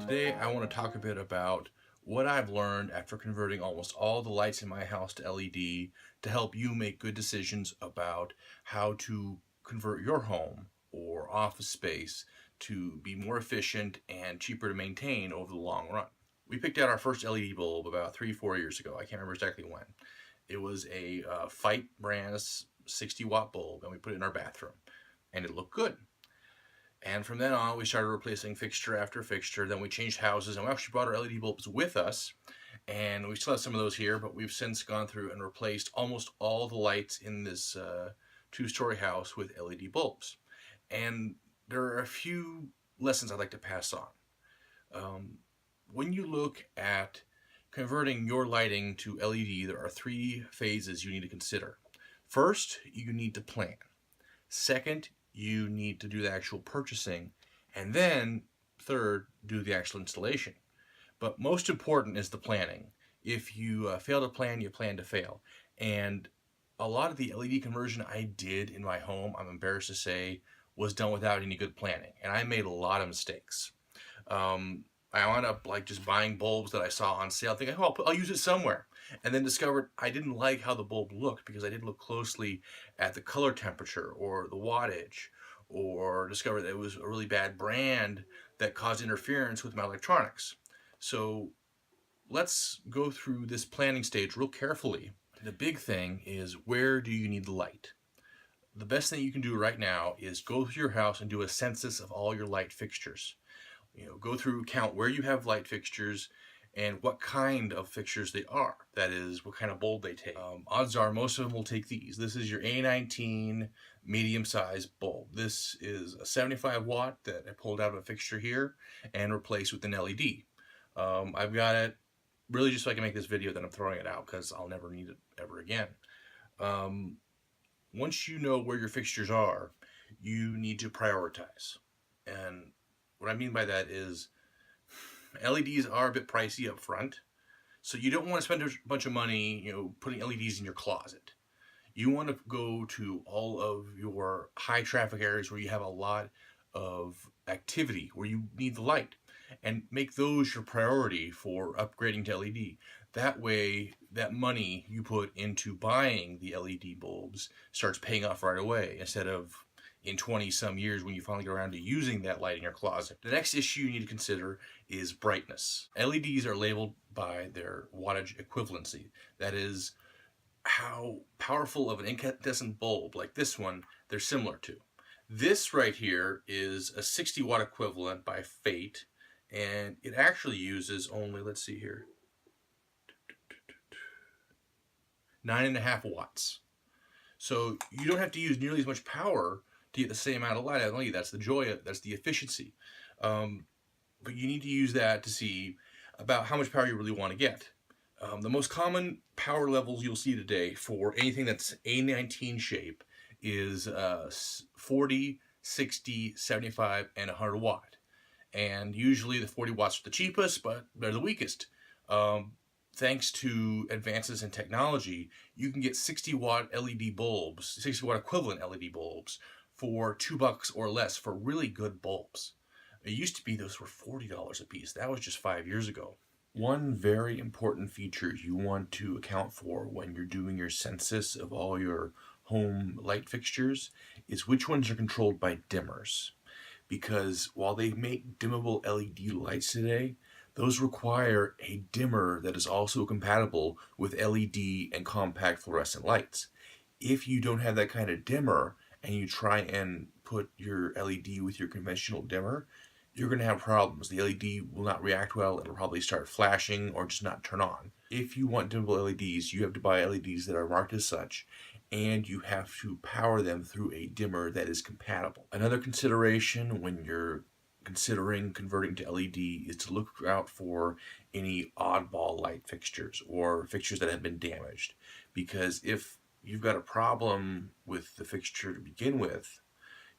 Today I want to talk a bit about what I've learned after converting almost all the lights in my house to LED to help you make good decisions about how to convert your home or office space to be more efficient and cheaper to maintain over the long run. We picked out our first LED bulb about 3-4 years ago. I can't remember exactly when. It was a Fight brand 60-watt bulb, and we put it in our bathroom, and it looked good. And from then on, we started replacing fixture after fixture. Then we changed houses, and we actually brought our LED bulbs with us. And we still have some of those here, but we've since gone through and replaced almost all the lights in this two-story house with LED bulbs. And there are a few lessons I'd like to pass on. When you look at converting your lighting to LED, there are 3 phases you need to consider. First, you need to plan. Second, you need to do the actual purchasing, and then third, do the actual installation. But most important is the planning. If you fail to plan, you plan to fail. And a lot of the LED conversion I did in my home, I'm embarrassed to say, was done without any good planning, and I made a lot of mistakes. I wound up just buying bulbs that I saw on sale, thinking, oh, I'll use it somewhere, and then discovered I didn't like how the bulb looked because I didn't look closely at the color temperature or the wattage, or discovered that it was a really bad brand that caused interference with my electronics. So let's go through this planning stage real carefully. The big thing is, where do you need the light? The best thing you can do right now is go through your house and do a census of all your light fixtures. Go through, count where you have light fixtures and what kind of fixtures they are. That is, what kind of bulb they take. Odds are most of them will take these. This is your A19 medium-sized bulb. This is a 75 watt that I pulled out of a fixture here and replaced with an LED. I've got it really just so I can make this video, then I'm throwing it out because I'll never need it ever again. Once you know where your fixtures are, you need to prioritize. And what I mean by that is LEDs are a bit pricey up front, so you don't want to spend a bunch of money, putting LEDs in your closet. You want to go to all of your high traffic areas where you have a lot of activity, where you need the light, and make those your priority for upgrading to LED. That way, that money you put into buying the LED bulbs starts paying off right away, instead of in 20-some years when you finally get around to using that light in your closet. The next issue you need to consider is brightness. LEDs are labeled by their wattage equivalency. That is, how powerful of an incandescent bulb like this one they're similar to. This right here is a 60 watt equivalent by Fate, and it actually uses only, let's see here, 9.5 watts. So you don't have to use nearly as much power to get the same amount of light out of LED. That's the joy, that's the efficiency. But you need to use that to see about how much power you really want to get. The most common power levels you'll see today for anything that's A19 shape is 40, 60, 75, and 100 watt. And usually the 40 watts are the cheapest, but they're the weakest. Thanks to advances in technology, you can get 60 watt LED bulbs, 60 watt equivalent LED bulbs for $2 or less for really good bulbs. It used to be those were $40 a piece. That was just 5 years ago. One very important feature you want to account for when you're doing your census of all your home light fixtures is which ones are controlled by dimmers. Because while they make dimmable LED lights today, those require a dimmer that is also compatible with LED and compact fluorescent lights. If you don't have that kind of dimmer and you try and put your LED with your conventional dimmer, you're going to have problems. The LED will not react well. It'll probably start flashing or just not turn on. If you want dimmable LEDs, you have to buy LEDs that are marked as such, and you have to power them through a dimmer that is compatible. Another consideration when you're considering converting to LED is to look out for any oddball light fixtures or fixtures that have been damaged. Because if you've got a problem with the fixture to begin with,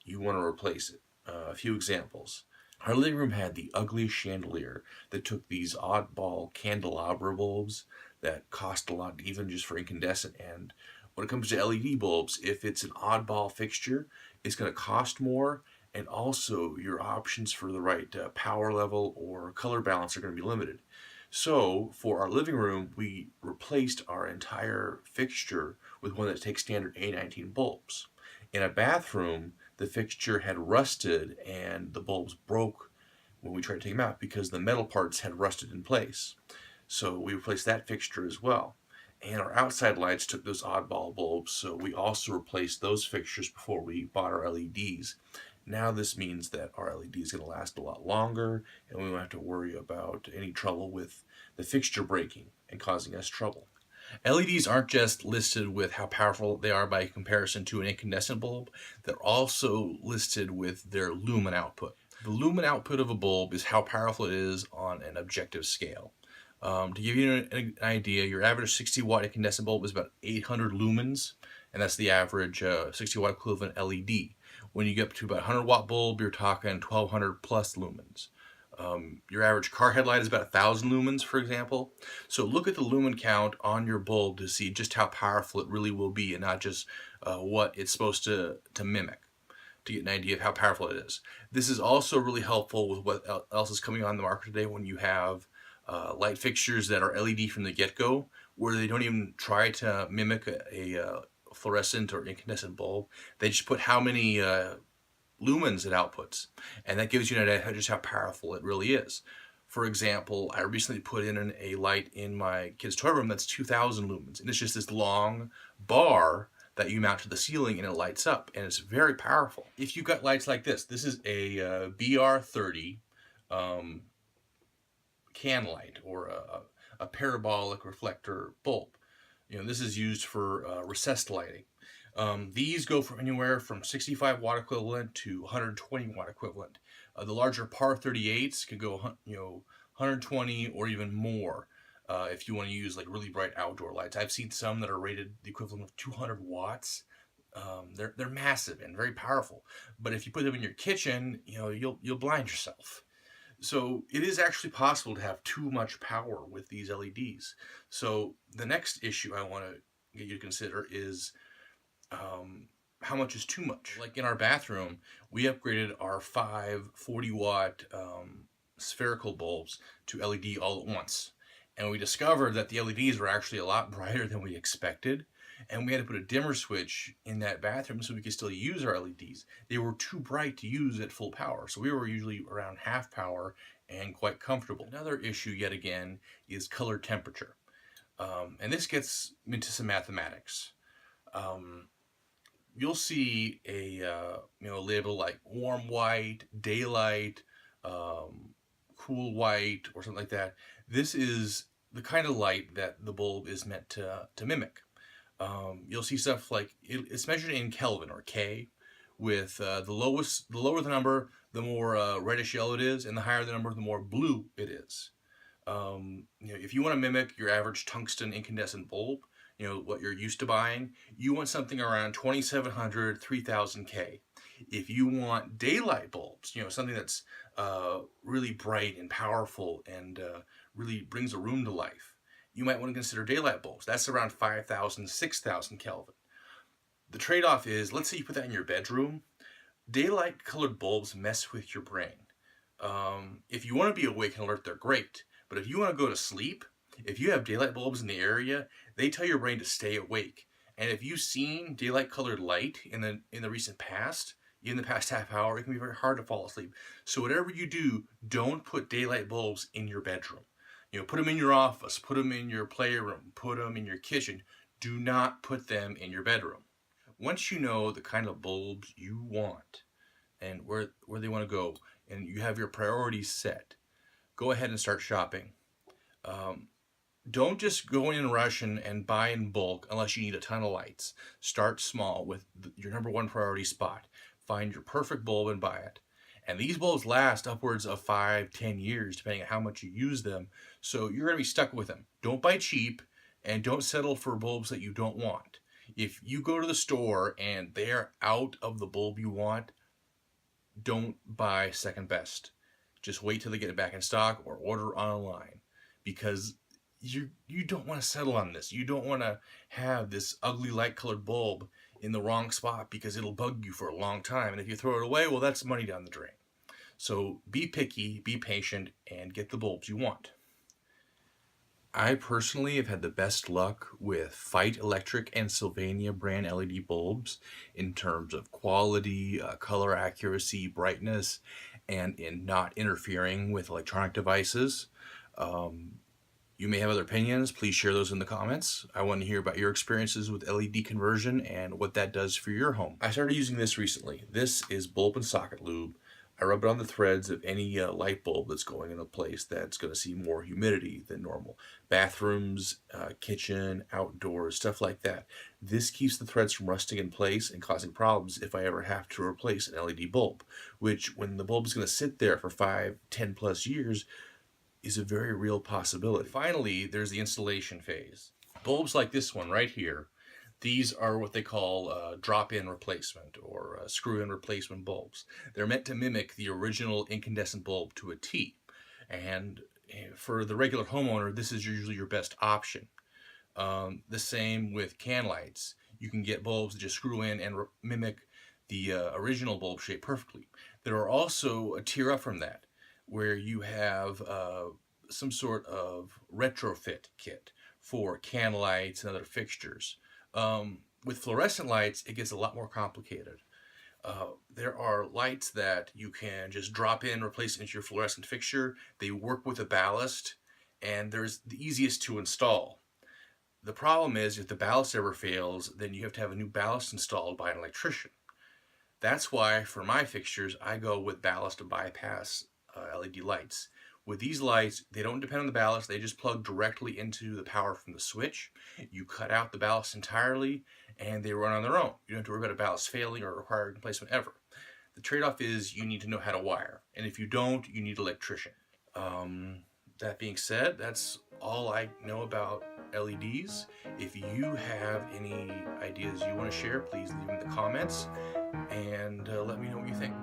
you want to replace it. A few examples. Our living room had the ugliest chandelier that took these oddball candelabra bulbs that cost a lot even just for incandescent. And when it comes to LED bulbs, if it's an oddball fixture, it's going to cost more And also your options for the right power level or color balance are going to be limited. So for our living room, we replaced our entire fixture with one that takes standard A19 bulbs. In a bathroom, the fixture had rusted and the bulbs broke when we tried to take them out because the metal parts had rusted in place. So we replaced that fixture as well. And our outside lights took those oddball bulbs, so we also replaced those fixtures before we bought our LEDs. Now this means that our LED is going to last a lot longer, and we won't have to worry about any trouble with the fixture breaking and causing us trouble. LEDs aren't just listed with how powerful they are by comparison to an incandescent bulb, they're also listed with their lumen output. The lumen output of a bulb is how powerful it is on an objective scale. To give you an idea, your average 60 watt incandescent bulb is about 800 lumens, and that's the average 60 watt equivalent LED. When you get up to about 100 watt bulb, you're talking 1200 plus lumens. Your average car headlight is about 1000 lumens, for example. So look at the lumen count on your bulb to see just how powerful it really will be, and not just what it's supposed to mimic, to get an idea of how powerful it is. This is also really helpful with what else is coming on the market today when you have light fixtures that are LED from the get-go, where they don't even try to mimic a fluorescent or incandescent bulb. They just put how many lumens it outputs, and that gives you an idea of just how powerful it really is. For example, I recently put in a light in my kid's toy room that's 2000 lumens, and it's just this long bar that you mount to the ceiling and it lights up, and it's very powerful. If you've got lights like this is a BR30 can light, or a parabolic reflector bulb. This is used for recessed lighting. These go from anywhere from 65 watt equivalent to 120 watt equivalent. The larger PAR 38s can go 120 or even more if you want to use like really bright outdoor lights. I've seen some that are rated the equivalent of 200 watts. They're massive and very powerful, but if you put them in your kitchen, you'll blind yourself. So it is actually possible to have too much power with these LEDs. So the next issue I want to get you to consider is how much is too much. Like in our bathroom, we upgraded our 5 40 watt spherical bulbs to LED all at once. And we discovered that the LEDs were actually a lot brighter than we expected. And we had to put a dimmer switch in that bathroom so we could still use our LEDs. They were too bright to use at full power, so we were usually around half power and quite comfortable. Another issue, yet again, is color temperature. And this gets into some mathematics. You'll see a label like warm white, daylight, cool white, or something like that. This is the kind of light that the bulb is meant to mimic. You'll see stuff like it's measured in Kelvin, or K, with the lower the number, the more reddish yellow it is, and the higher the number, the more blue it is. If you want to mimic your average tungsten incandescent bulb, what you're used to buying, you want something around 2700, 3000 K. If you want daylight bulbs, something that's really bright and powerful and really brings a room to life, you might want to consider daylight bulbs. That's around 5000, 6000 Kelvin. The trade-off is, let's say you put that in your bedroom. Daylight colored bulbs mess with your brain. If you want to be awake and alert, they're great. But if you want to go to sleep, if you have daylight bulbs in the area, they tell your brain to stay awake. And if you've seen daylight colored light in the recent past, in the past half hour, it can be very hard to fall asleep. So whatever you do, don't put daylight bulbs in your bedroom. Put them in your office, put them in your playroom, put them in your kitchen. Do not put them in your bedroom. Once you know the kind of bulbs you want and where they want to go, and you have your priorities set, go ahead and start shopping. Don't just go in and rush and buy in bulk unless you need a ton of lights. Start small with your number one priority spot. Find your perfect bulb and buy it. And these bulbs last upwards of 5-10 years, depending on how much you use them. So you're going to be stuck with them. Don't buy cheap, and don't settle for bulbs that you don't want. If you go to the store and they're out of the bulb you want, don't buy second best. Just wait till they get it back in stock or order online, because you don't want to settle on this. You don't want to have this ugly light colored bulb in the wrong spot because it'll bug you for a long time. And if you throw it away, well, that's money down the drain. So be picky, be patient, and get the bulbs you want. I personally have had the best luck with Fight Electric and Sylvania brand LED bulbs in terms of quality, color accuracy, brightness, and in not interfering with electronic devices. Um, you may have other opinions. Please share those in the comments. I want to hear about your experiences with LED conversion and what that does for your home. I started using this recently. This is bulb and socket lube. I rub it on the threads of any light bulb that's going in a place that's going to see more humidity than normal. Bathrooms, kitchen, outdoors, stuff like that. This keeps the threads from rusting in place and causing problems if I ever have to replace an LED bulb, which when the bulb is going to sit there for 5, 10 plus years is a very real possibility. Finally, there's the installation phase. Bulbs like this one right here, these are what they call drop-in replacement or screw-in replacement bulbs. They're meant to mimic the original incandescent bulb to a T. And for the regular homeowner, this is usually your best option. The same with can lights. You can get bulbs that just screw in and mimic the original bulb shape perfectly. There are also a tier up from that, where you have some sort of retrofit kit for can lights and other fixtures. With fluorescent lights, it gets a lot more complicated. There are lights that you can just drop in, replace into your fluorescent fixture. They work with a ballast, and they're the easiest to install. The problem is if the ballast ever fails, then you have to have a new ballast installed by an electrician. That's why for my fixtures, I go with ballast bypass LED lights. With these lights, they don't depend on the ballast. They just plug directly into the power from the switch. You cut out the ballast entirely, and they run on their own. You don't have to worry about a ballast failing or requiring replacement ever. The trade-off is you need to know how to wire, and if you don't, you need an electrician. That being said, that's all I know about LEDs. If you have any ideas you want to share, please leave them in the comments, and let me know what you think.